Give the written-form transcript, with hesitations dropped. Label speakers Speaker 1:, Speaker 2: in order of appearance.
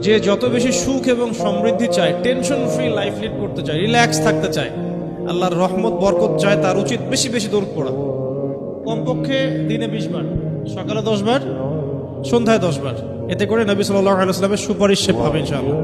Speaker 1: যে যত বেশি সুখ এবং সমৃদ্ধি চায়, টেনশন ফ্রি লাইফ লিড করতে চায়, রিল্যাক্স থাকতে চায়, আল্লাহর রহমত বরকত চায়, তার উচিত বেশি বেশি দরুদ পড়া। কমপক্ষে দিনে 20 বার, সকালে 10 বার, সন্ধ্যায় 10 বার। এতে করে নবী সাল্লাল্লাহু আলাইহি ওয়াসাল্লামের সুপারিশ সে পাবে ইনশাআল্লাহ।